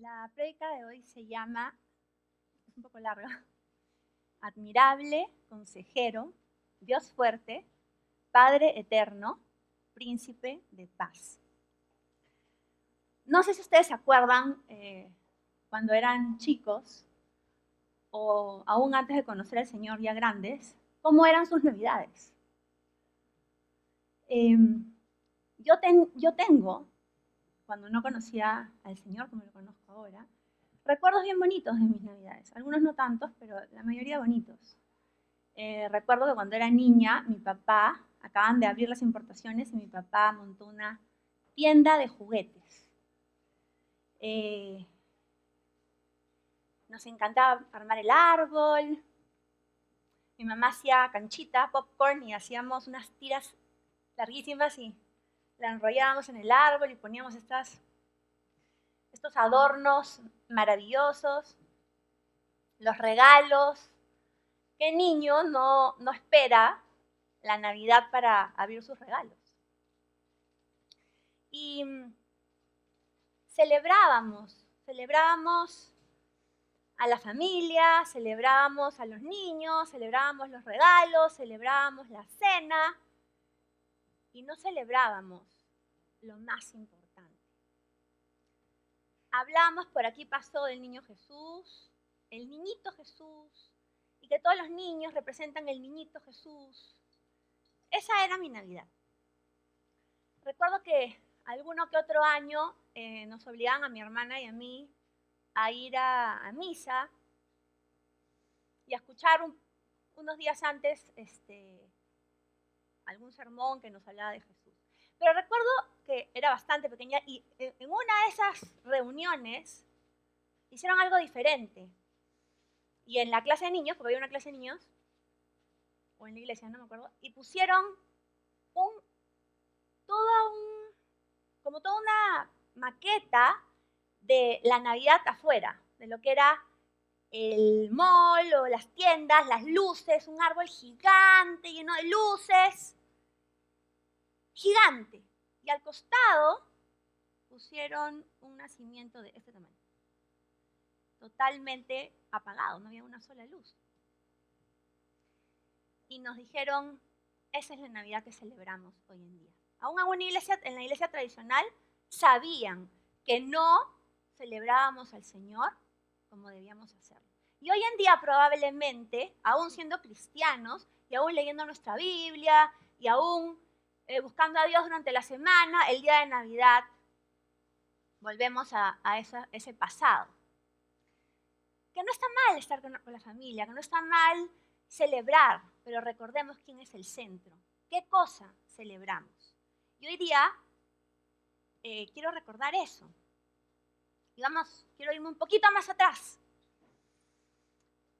La prédica de hoy se llama, es un poco larga, Admirable, Consejero, Dios fuerte, Padre eterno, Príncipe de paz. No sé si ustedes se acuerdan cuando eran chicos o aún antes de conocer al Señor ya grandes, cómo eran sus navidades. Yo tengo, cuando no conocía al Señor como lo conozco ahora, recuerdos bien bonitos de mis navidades. Algunos no tantos, pero la mayoría bonitos. Recuerdo que cuando era niña, mi papá, acaban de abrir las importaciones y mi papá montó una tienda de juguetes. Nos encantaba armar el árbol. Mi mamá hacía canchita, popcorn y hacíamos unas tiras larguísimas y la enrollábamos en el árbol y poníamos estos adornos maravillosos, los regalos. ¿Qué niño no espera la Navidad para abrir sus regalos? Y celebrábamos a la familia, celebrábamos a los niños, celebrábamos los regalos, celebrábamos la cena y no celebrábamos lo más importante. Hablamos, por aquí pasó del niño Jesús, el niñito Jesús, y que todos los niños representan el niñito Jesús. Esa era mi Navidad. Recuerdo que alguno que otro año nos obligaban a mi hermana y a mí a ir a misa y a escuchar unos días antes algún sermón que nos hablaba de Jesús. Pero recuerdo que era bastante pequeña y en una de esas reuniones hicieron algo diferente. Y en la clase de niños, porque había una clase de niños, o en la iglesia, no me acuerdo, y pusieron como toda una maqueta de la Navidad afuera, de lo que era el mall o las tiendas, las luces, un árbol gigante lleno de luces, gigante. Y al costado pusieron un nacimiento de este tamaño, totalmente apagado, no había una sola luz. Y nos dijeron, esa es la Navidad que celebramos hoy en día. Aún en la iglesia tradicional sabían que no celebrábamos al Señor como debíamos hacerlo. Y hoy en día probablemente, aún siendo cristianos, y aún leyendo nuestra Biblia, y aún buscando a Dios durante la semana, el día de Navidad, volvemos a ese pasado. Que no está mal estar con la familia, que no está mal celebrar, pero recordemos quién es el centro. ¿Qué cosa celebramos? Y hoy día quiero recordar eso. Y quiero irme un poquito más atrás.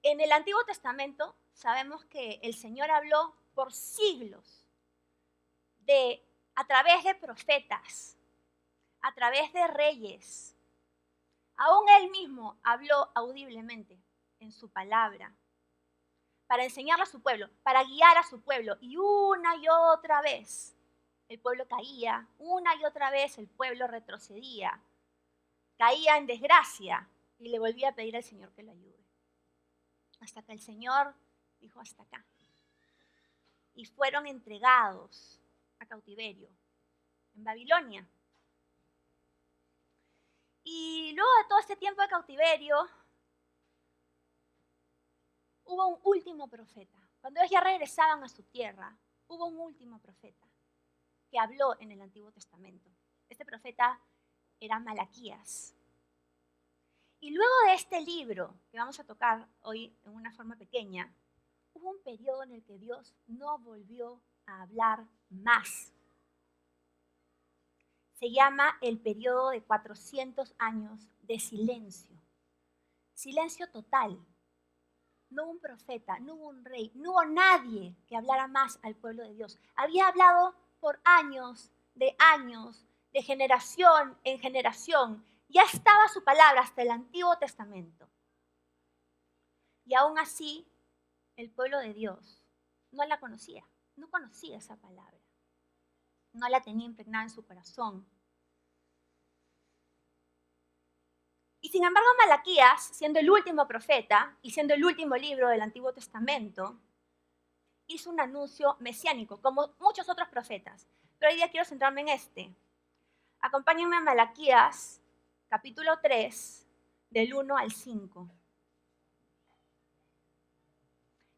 En el Antiguo Testamento sabemos que el Señor habló por siglos a través de profetas, a través de reyes. Aún Él mismo habló audiblemente en su palabra para enseñarle a su pueblo, para guiar a su pueblo. Y una y otra vez el pueblo caía, una y otra vez el pueblo retrocedía, caía en desgracia y le volvía a pedir al Señor que lo ayude. Hasta que el Señor dijo hasta acá. Y fueron entregados a cautiverio en Babilonia. Y luego de todo este tiempo de cautiverio, hubo un último profeta. Cuando ellos ya regresaban a su tierra, hubo un último profeta que habló en el Antiguo Testamento. Este profeta era Malaquías. Y luego de este libro, que vamos a tocar hoy en una forma pequeña, hubo un periodo en el que Dios no volvió a hablar más. Se llama el periodo de 400 años de silencio. Silencio total. No hubo un profeta, no hubo un rey, no hubo nadie que hablara más al pueblo de Dios. Había hablado por años, de generación en generación. Ya estaba su palabra hasta el Antiguo Testamento. Y aún así, el pueblo de Dios no la conocía, no conocía esa palabra. No la tenía impregnada en su corazón. Y sin embargo, Malaquías, siendo el último profeta y siendo el último libro del Antiguo Testamento, hizo un anuncio mesiánico, como muchos otros profetas. Pero hoy día quiero centrarme en este. Acompáñenme a Malaquías, capítulo 3, del 1 al 5.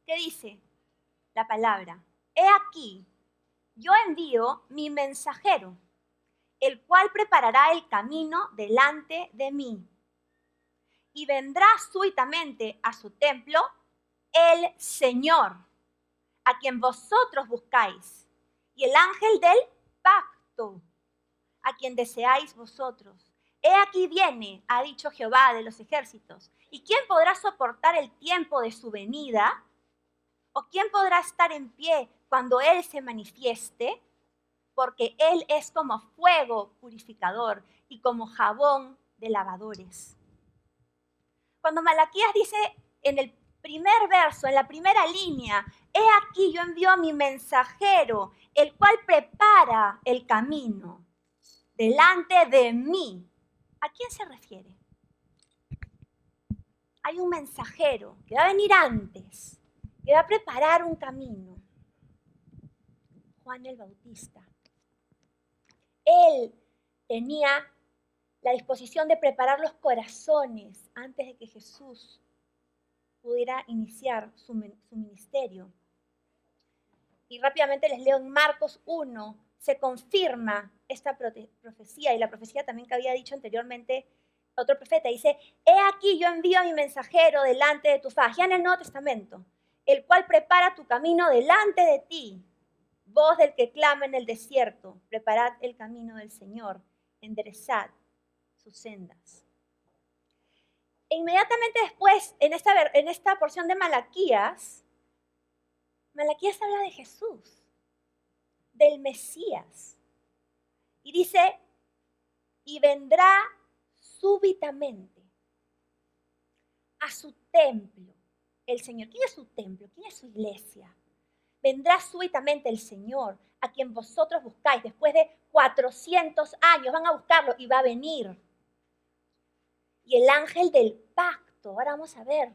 ¿Qué dice la palabra? He aquí, yo envío mi mensajero, el cual preparará el camino delante de mí. Y vendrá súbitamente a su templo el Señor, a quien vosotros buscáis, y el ángel del pacto, a quien deseáis vosotros. He aquí viene, ha dicho Jehová de los ejércitos. ¿Y quién podrá soportar el tiempo de su venida? ¿O quién podrá estar en pie cuando Él se manifieste? Porque Él es como fuego purificador y como jabón de lavadores. Cuando Malaquías dice en el primer verso, en la primera línea, he aquí yo envío a mi mensajero, el cual prepara el camino delante de mí. ¿A quién se refiere? Hay un mensajero que va a venir antes, que va a preparar un camino. Juan el Bautista. Él tenía la disposición de preparar los corazones antes de que Jesús pudiera iniciar su ministerio. Y rápidamente les leo en Marcos 1, se confirma esta profecía y la profecía también que había dicho anteriormente otro profeta. Dice, he aquí yo envío a mi mensajero delante de tu faz, ya en el Nuevo Testamento, el cual prepara tu camino delante de ti. Voz del que clama en el desierto, preparad el camino del Señor, enderezad sus sendas. E inmediatamente después, en esta porción de Malaquías habla de Jesús, del Mesías. Y dice, y vendrá súbitamente a su templo el Señor. ¿Quién es su templo? ¿Quién es su iglesia? Vendrá súbitamente el Señor, a quien vosotros buscáis. Después de 400 años van a buscarlo y va a venir. Y el ángel del pacto, ahora vamos a ver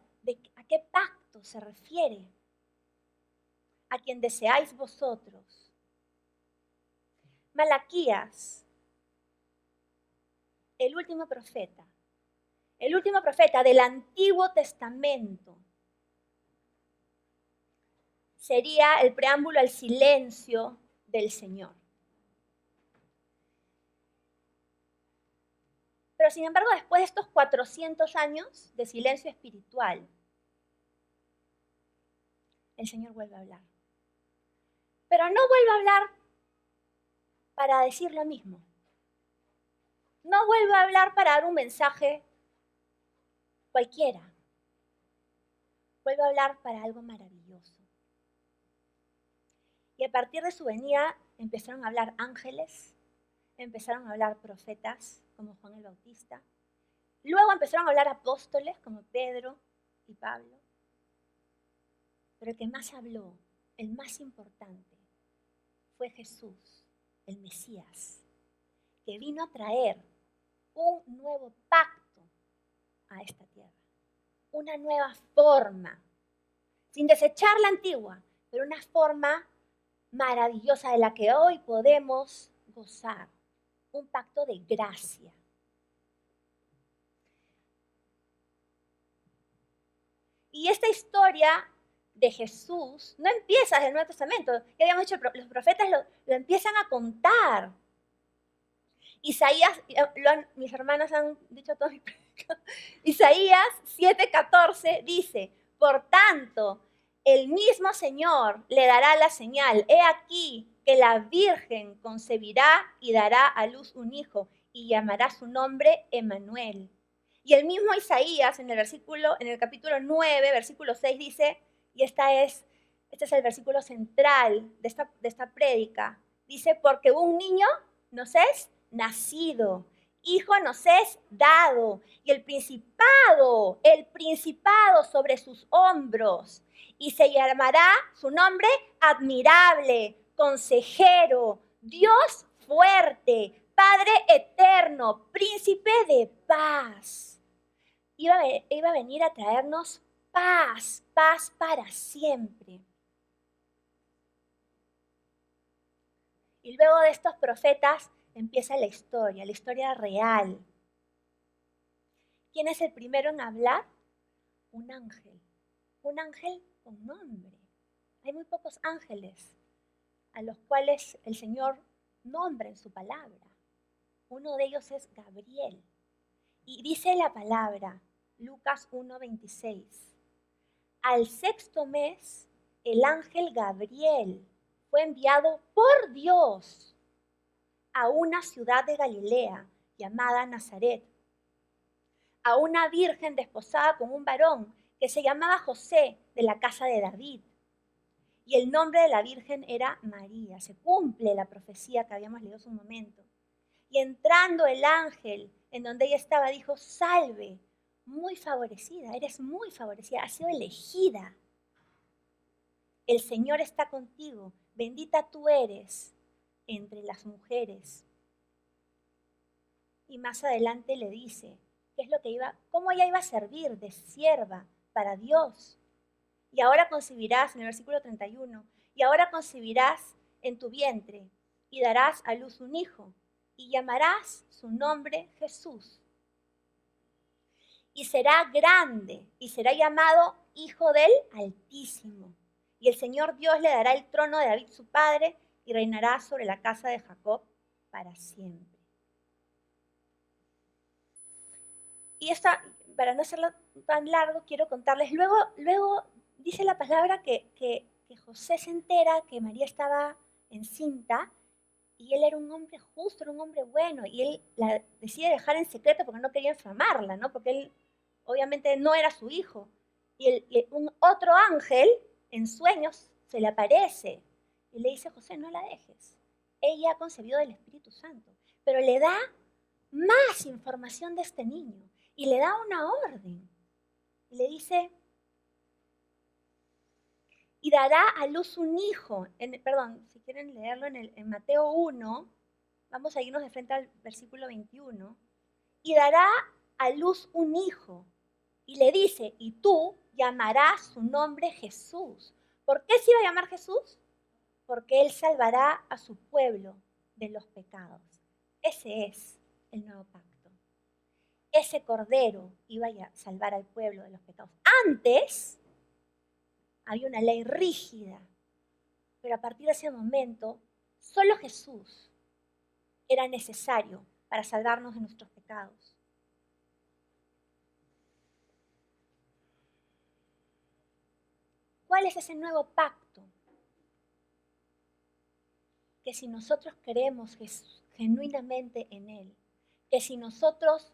a qué pacto se refiere. A quien deseáis vosotros. Malaquías, el último profeta del Antiguo Testamento, sería el preámbulo al silencio del Señor. Pero sin embargo, después de estos 400 años de silencio espiritual, el Señor vuelve a hablar. Pero no vuelve a hablar para decir lo mismo. No vuelve a hablar para dar un mensaje cualquiera. Vuelve a hablar para algo maravilloso. Y a partir de su venida empezaron a hablar ángeles, empezaron a hablar profetas como Juan el Bautista. Luego empezaron a hablar apóstoles como Pedro y Pablo. Pero el que más habló, el más importante, fue Jesús, el Mesías, que vino a traer un nuevo pacto a esta tierra, una nueva forma, sin desechar la antigua, pero una forma maravillosa de la que hoy podemos gozar, un pacto de gracia. Y esta historia de Jesús no empieza desde el Nuevo Testamento. Ya habíamos dicho, los profetas lo empiezan a contar. Isaías, mis hermanas han dicho todo. Isaías 7:14 dice, por tanto, el mismo Señor le dará la señal. He aquí que la Virgen concebirá y dará a luz un hijo y llamará su nombre Emmanuel. Y el mismo Isaías en el capítulo 9, versículo 6 dice, y este es el versículo central de esta prédica, dice, porque un niño nos es nacido, hijo nos es dado, y el principado sobre sus hombros, y se llamará su nombre admirable, consejero, Dios fuerte, Padre eterno, príncipe de paz. iba a venir a traernos paz, paz para siempre. Y luego de estos profetas empieza la historia real. ¿Quién es el primero en hablar? Un ángel con nombre. Hay muy pocos ángeles a los cuales el Señor nombra en su palabra. Uno de ellos es Gabriel. Y dice la palabra, Lucas 1:26, al sexto mes, el ángel Gabriel fue enviado por Dios a una ciudad de Galilea llamada Nazaret, a una virgen desposada con un varón que se llamaba José, de la casa de David. Y el nombre de la virgen era María. Se cumple la profecía que habíamos leído hace un momento. Y entrando el ángel en donde ella estaba, dijo, salve, muy favorecida, eres muy favorecida, has sido elegida. El Señor está contigo, bendita tú eres entre las mujeres. Y más adelante le dice, cómo ella iba a servir de sierva para Dios. Y ahora concebirás, en el versículo 31, y ahora concebirás en tu vientre y darás a luz un hijo y llamarás su nombre Jesús. Y será grande y será llamado Hijo del Altísimo. Y el Señor Dios le dará el trono de David su padre y reinará sobre la casa de Jacob para siempre. Y esta, para no hacerlo tan largo, quiero contarles. Luego dice la palabra que José se entera que María estaba encinta y él era un hombre justo, era un hombre bueno, y él la decide dejar en secreto porque no quería enfermarla, ¿no? Porque él obviamente no era su hijo. Y un otro ángel en sueños se le aparece y le dice, José, no la dejes. Ella ha concebido del Espíritu Santo, pero le da más información de este niño y le da una orden. Y le dice, y dará a luz un hijo. Si quieren leerlo en Mateo 1, vamos a irnos de frente al versículo 21. Y dará a luz un hijo. Y le dice, y tú llamarás su nombre Jesús. ¿Por qué se iba a llamar Jesús? Porque él salvará a su pueblo de los pecados. Ese es el nuevo pacto. Ese cordero iba a salvar al pueblo de los pecados. Antes había una ley rígida, pero a partir de ese momento, solo Jesús era necesario para salvarnos de nuestros pecados. ¿Cuál es ese nuevo pacto? Que si nosotros creemos genuinamente en Él, que si nosotros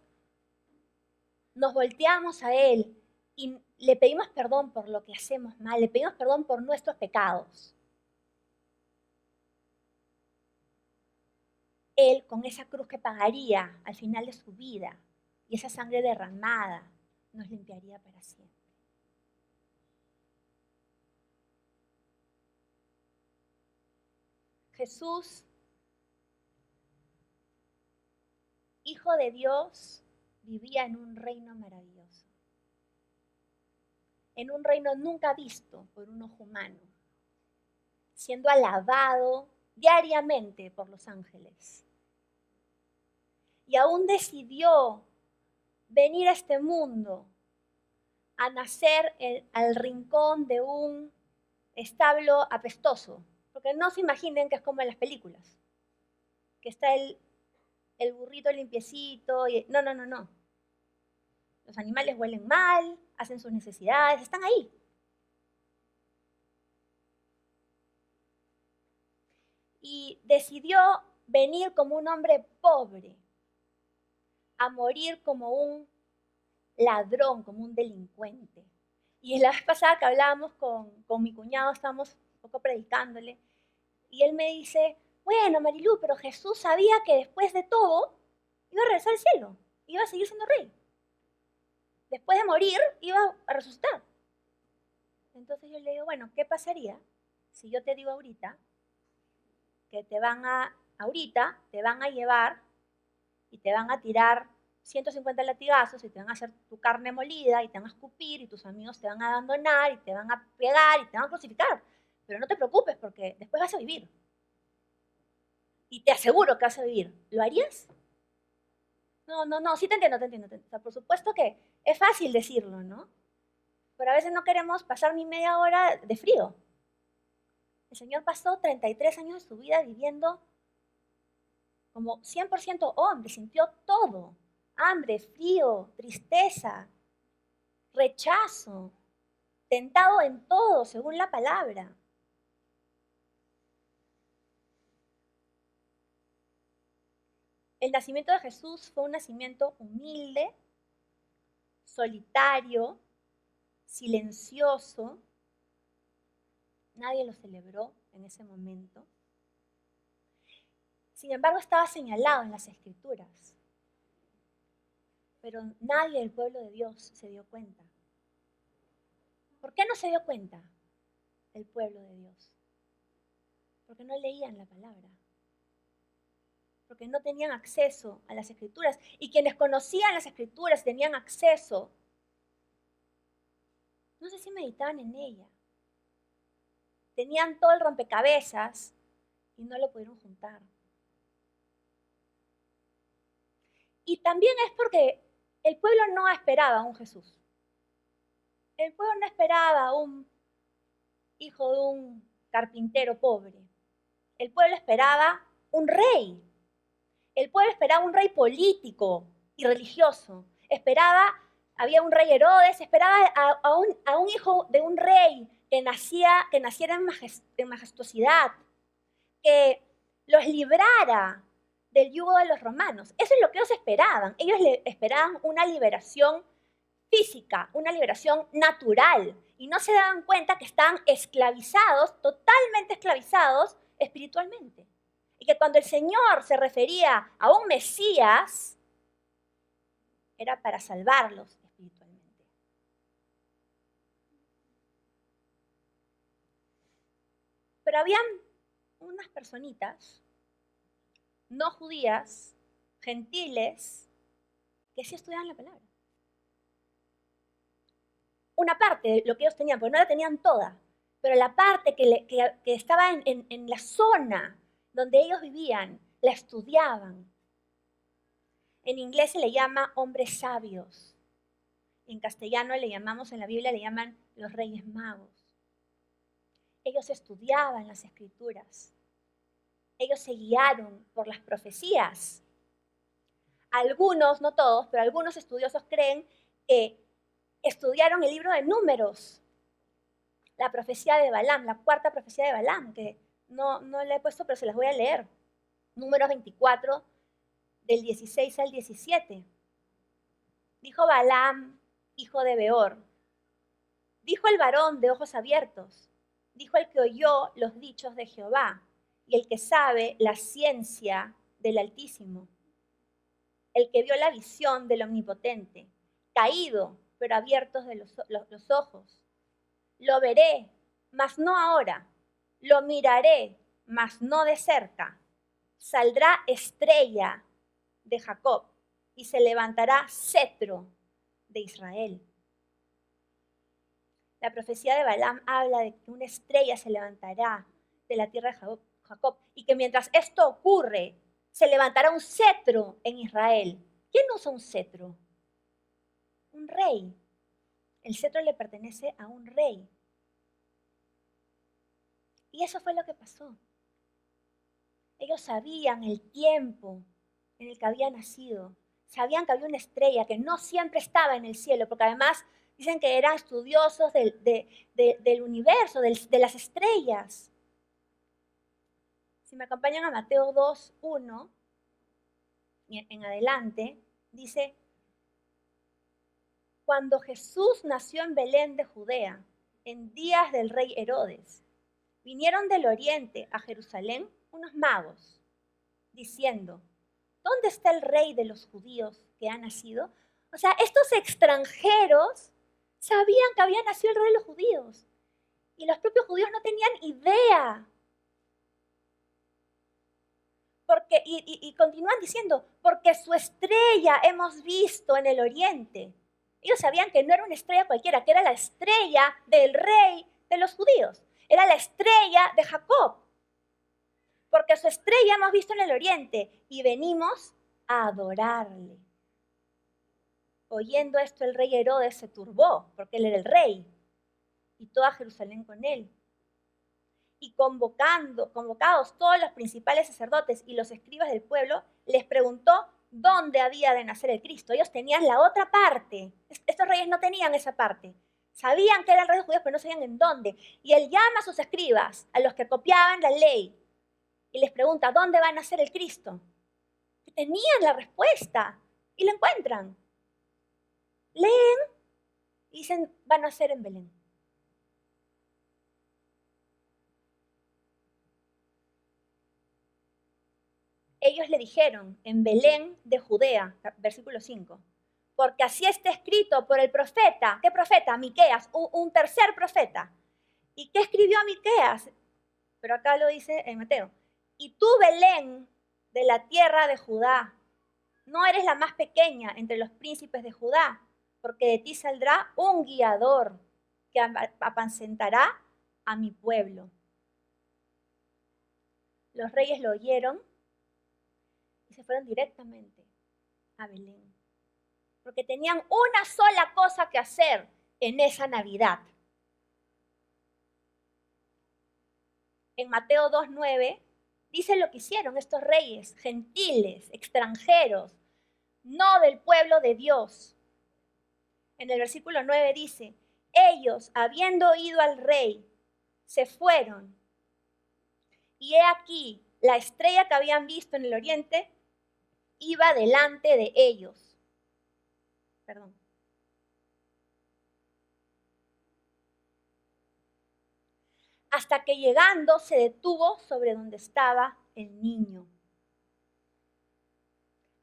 nos volteamos a Él y le pedimos perdón por lo que hacemos mal, le pedimos perdón por nuestros pecados, Él con esa cruz que pagaría al final de su vida y esa sangre derramada nos limpiaría para siempre. Jesús, Hijo de Dios, vivía en un reino maravilloso, en un reino nunca visto por un ojo humano, siendo alabado diariamente por los ángeles. Y aún decidió venir a este mundo a nacer al rincón de un establo apestoso, porque no se imaginen que es como en las películas, que está el burrito limpiecito, no. Los animales huelen mal, hacen sus necesidades, están ahí. Y decidió venir como un hombre pobre, a morir como un ladrón, como un delincuente. Y la vez pasada que hablábamos con mi cuñado, estábamos un poco predicándole, y él me dice, bueno, Marilú, pero Jesús sabía que después de todo iba a regresar al cielo, iba a seguir siendo rey. Después de morir, iba a resucitar. Entonces yo le digo, bueno, ¿qué pasaría si yo te digo ahorita que ahorita te van a llevar y te van a tirar 150 latigazos y te van a hacer tu carne molida y te van a escupir y tus amigos te van a abandonar y te van a pegar y te van a crucificar. Pero no te preocupes porque después vas a vivir. Y te aseguro que vas a vivir. ¿Lo harías? No, sí te entiendo. O sea, por supuesto que es fácil decirlo, ¿no? Pero a veces no queremos pasar ni media hora de frío. El Señor pasó 33 años de su vida viviendo como 100% hombre, sintió todo. Hambre, frío, tristeza, rechazo, tentado en todo, según la palabra. El nacimiento de Jesús fue un nacimiento humilde, solitario, silencioso. Nadie lo celebró en ese momento. Sin embargo, estaba señalado en las Escrituras. Pero nadie del pueblo de Dios se dio cuenta. ¿Por qué no se dio cuenta el pueblo de Dios? Porque no leían la palabra. Porque no tenían acceso a las Escrituras. Y quienes conocían las Escrituras, tenían acceso, no sé si meditaban en ella. Tenían todo el rompecabezas y no lo pudieron juntar. Y también es porque el pueblo no esperaba a un Jesús. El pueblo no esperaba a un hijo de un carpintero pobre. El pueblo esperaba un rey. El pueblo esperaba un rey político y religioso. Había un rey Herodes, esperaba a un hijo de un rey que naciera en majestuosidad, que los librara del yugo de los romanos. Eso es lo que ellos esperaban. Ellos esperaban una liberación física, una liberación natural. Y no se daban cuenta que estaban esclavizados, totalmente esclavizados espiritualmente. Y que cuando el Señor se refería a un Mesías, era para salvarlos espiritualmente. Pero habían unas personitas, no judías, gentiles, que sí estudiaban la palabra. Una parte de lo que ellos tenían, porque no la tenían toda, pero la parte que estaba en la zona donde ellos vivían, la estudiaban. En inglés se le llama hombres sabios. En castellano en la Biblia le llaman los reyes magos. Ellos estudiaban las escrituras. Ellos se guiaron por las profecías. Algunos, no todos, pero algunos estudiosos creen que estudiaron el libro de Números, la profecía de Balaam, la cuarta profecía de Balaam, que no la he puesto, pero se las voy a leer. Números 24, del 16 al 17. Dijo Balaam, hijo de Beor, dijo el varón de ojos abiertos, dijo el que oyó los dichos de Jehová y el que sabe la ciencia del Altísimo, el que vio la visión del Omnipotente, caído, pero abiertos de los ojos. Lo veré, mas no ahora. Lo miraré, mas no de cerca. Saldrá estrella de Jacob y se levantará cetro de Israel. La profecía de Balaam habla de que una estrella se levantará de la tierra de Jacob y que mientras esto ocurre, se levantará un cetro en Israel. ¿Quién usa un cetro? Un rey. El cetro le pertenece a un rey. Y eso fue lo que pasó. Ellos sabían el tiempo en el que había nacido. Sabían que había una estrella que no siempre estaba en el cielo, porque además dicen que eran estudiosos del universo, de las estrellas. Si me acompañan a Mateo 2, 1, en adelante, dice: cuando Jesús nació en Belén de Judea, en días del rey Herodes, vinieron del oriente a Jerusalén unos magos, diciendo: ¿dónde está el rey de los judíos que ha nacido? O sea, estos extranjeros sabían que había nacido el rey de los judíos. Y los propios judíos no tenían idea. Y continúan diciendo, porque su estrella hemos visto en el oriente. Ellos sabían que no era una estrella cualquiera, que era la estrella del rey de los judíos. Era la estrella de Jacob. Porque su estrella hemos visto en el oriente y venimos a adorarle. Oyendo esto, el rey Herodes se turbó, porque él era el rey, y toda Jerusalén con él. Y convocados todos los principales sacerdotes y los escribas del pueblo, les preguntó dónde había de nacer el Cristo. Ellos tenían la otra parte. Estos reyes no tenían esa parte. Sabían que era el rey de los judíos, pero no sabían en dónde. Y él llama a sus escribas, a los que copiaban la ley, y les pregunta, ¿dónde va a nacer el Cristo? Y tenían la respuesta, y la encuentran. Leen y dicen, va a nacer en Belén. Ellos le dijeron, en Belén de Judea, versículo 5, porque así está escrito por el profeta. ¿Qué profeta? Miqueas, un tercer profeta. ¿Y qué escribió Miqueas? Pero acá lo dice en Mateo. Y tú, Belén, de la tierra de Judá, no eres la más pequeña entre los príncipes de Judá, porque de ti saldrá un guiador que apacentará a mi pueblo. Los reyes lo oyeron y se fueron directamente a Belén, porque tenían una sola cosa que hacer en esa Navidad. En Mateo 2:9 dice lo que hicieron estos reyes, gentiles, extranjeros, no del pueblo de Dios. En el versículo 9 dice, ellos, habiendo oído al rey, se fueron. Y he aquí, la estrella que habían visto en el oriente iba delante de ellos. Perdón. Hasta que llegando se detuvo sobre donde estaba el niño.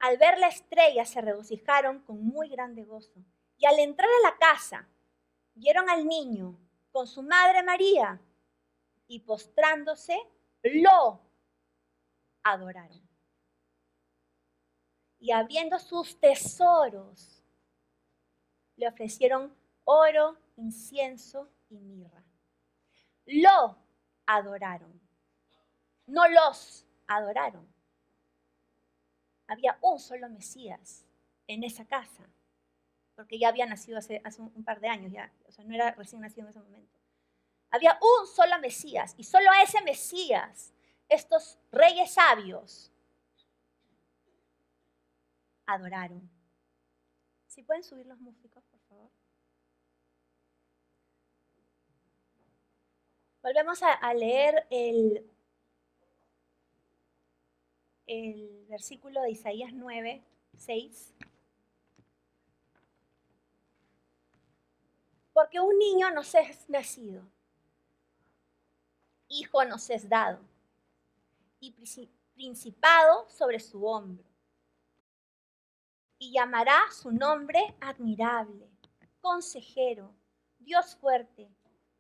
Al ver la estrella se regocijaron con muy grande gozo. Y al entrar a la casa, vieron al niño con su madre María y postrándose, lo adoraron. Y abriendo sus tesoros, le ofrecieron oro, incienso y mirra. Lo adoraron, no los adoraron. Había un solo Mesías en esa casa, porque ya había nacido hace un par de años, ya, o sea, no era recién nacido en ese momento. Había un solo Mesías, y solo a ese Mesías estos reyes sabios adoraron. ¿Sí pueden subir los músicos, por favor? Volvemos a leer el versículo de Isaías 9:6. Porque un niño nos es nacido, hijo nos es dado, y principado sobre su hombro. Y llamará su nombre admirable, consejero, Dios fuerte,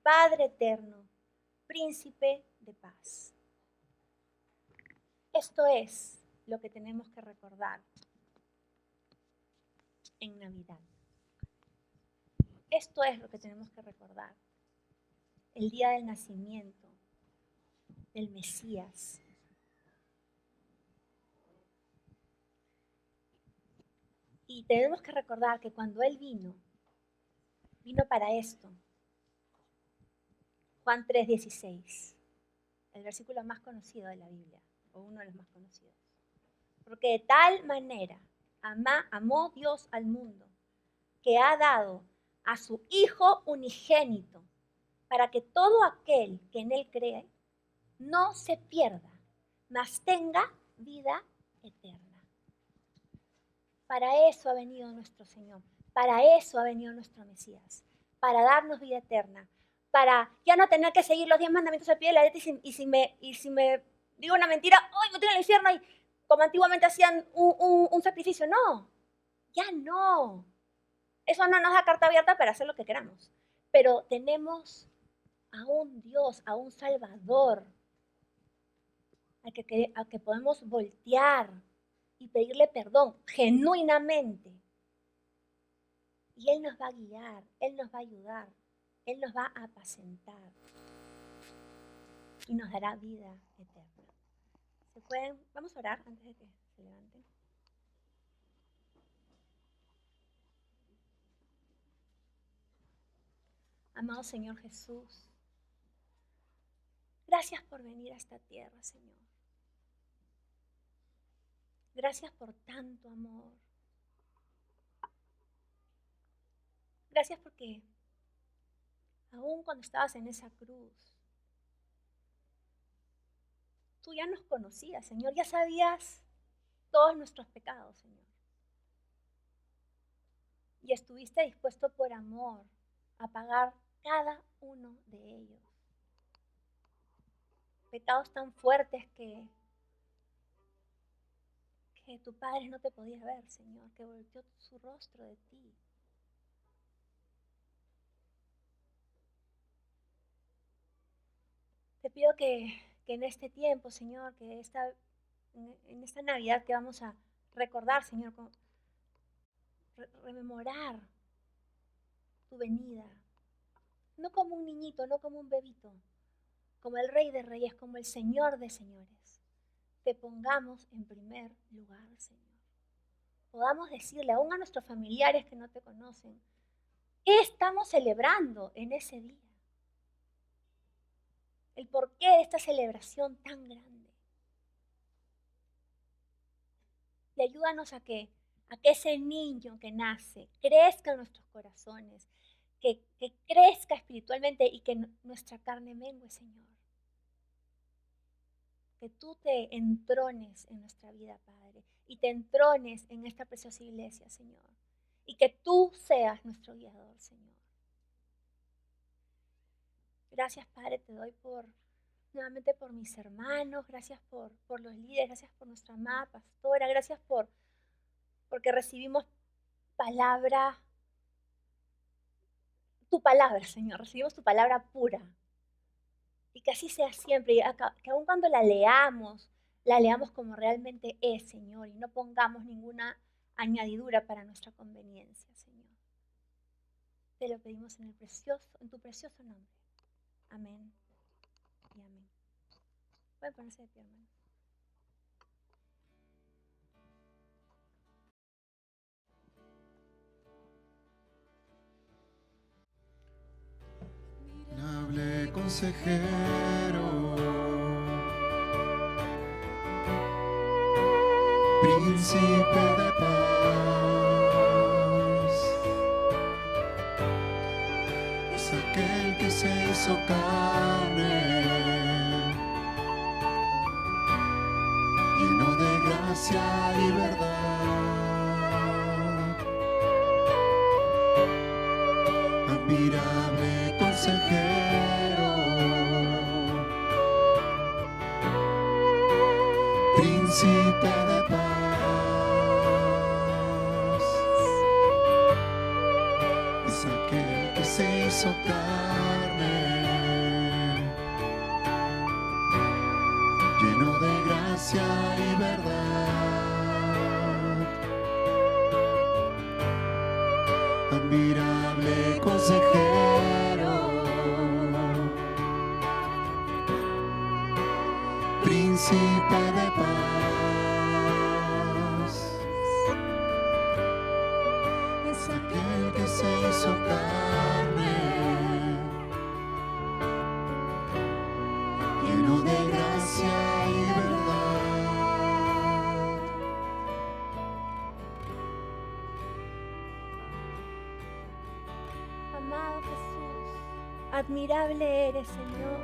Padre eterno, príncipe de paz. Esto es lo que tenemos que recordar en Navidad. Esto es lo que tenemos que recordar. El día del nacimiento del Mesías. Y tenemos que recordar que cuando Él vino para esto. Juan 3:16, el versículo más conocido de la Biblia, o uno de los más conocidos. Porque de tal manera amó Dios al mundo, que ha dado a su Hijo unigénito, para que todo aquel que en Él cree no se pierda, mas tenga vida eterna. Para eso ha venido nuestro Señor, para eso ha venido nuestro Mesías, para darnos vida eterna, para ya no tener que seguir los 10 mandamientos al pie de la letra y si me digo una mentira, ¡ay, me estoy en el infierno! Y como antiguamente hacían un sacrificio. No, ya no. Eso no nos da carta abierta para hacer lo que queramos. Pero tenemos a un Dios, a un Salvador, al que podemos voltear y pedirle perdón genuinamente. Y Él nos va a guiar, Él nos va a ayudar, Él nos va a apacentar y nos dará vida eterna. Vamos a orar antes de que se levanten. Amado Señor Jesús, gracias por venir a esta tierra, Señor. Gracias por tanto amor. Gracias porque aún cuando estabas en esa cruz, tú ya nos conocías, Señor, ya sabías todos nuestros pecados, Señor. Y estuviste dispuesto por amor a pagar cada uno de ellos. Pecados tan fuertes que tu Padre no te podía ver, Señor, que volteó su rostro de ti. Te pido que en este tiempo, Señor, que en esta Navidad que vamos a recordar, Señor, rememorar tu venida, no como un niñito, no como un bebito, como el Rey de Reyes, como el Señor de Señores. Te pongamos en primer lugar, Señor. Podamos decirle aún a nuestros familiares que no te conocen, ¿qué estamos celebrando en ese día? El porqué de esta celebración tan grande. Y ayúdanos a que ese niño que nace crezca en nuestros corazones, que crezca espiritualmente y que nuestra carne mengue, Señor. Que tú te entrones en nuestra vida, Padre, y te entrones en esta preciosa iglesia, Señor. Y que tú seas nuestro guiador, Señor. Gracias, Padre, te doy nuevamente por mis hermanos, gracias por los líderes, gracias por nuestra amada pastora, gracias porque recibimos tu palabra, Señor, recibimos tu palabra pura. Y que así sea siempre, y que aun cuando la leamos como realmente es, Señor, y no pongamos ninguna añadidura para nuestra conveniencia, Señor. Te lo pedimos en tu precioso nombre. Amén y amén. Pueden ponerse de pie, hermano. Admirable consejero, príncipe de paz, es aquel que se hizo carne, lleno de gracia y verdad. Admirable consejero, príncipe de paz, es aquel que se hizo carne, lleno de gracia y verdad. Admirable consejero, príncipe de paz, es aquel que se hizo carne, lleno de gracia y verdad. Amado Jesús, admirable eres, Señor.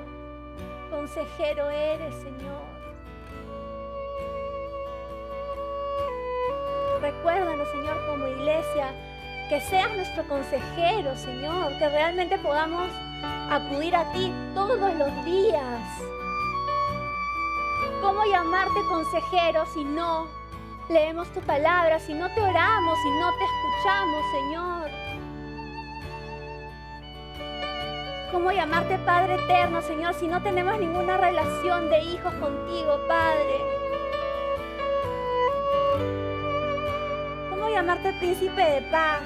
Consejero eres, Señor. Recuérdanos, Señor, como iglesia, que seas nuestro consejero, Señor, que realmente podamos acudir a ti todos los días. ¿Cómo llamarte consejero si no leemos tu palabra, si no te oramos, si no te escuchamos, Señor? ¿Cómo llamarte Padre eterno, Señor, si no tenemos ninguna relación de hijos contigo, Padre? ¿Cómo llamarte Príncipe de paz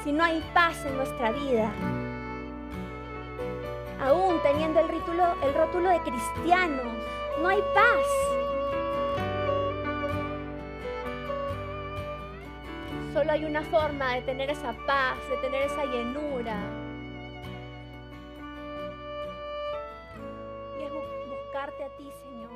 si no hay paz en nuestra vida? Aún teniendo el rótulo de cristianos, no hay paz. Solo hay una forma de tener esa paz, de tener esa llenura. Y es buscarte a ti, Señor.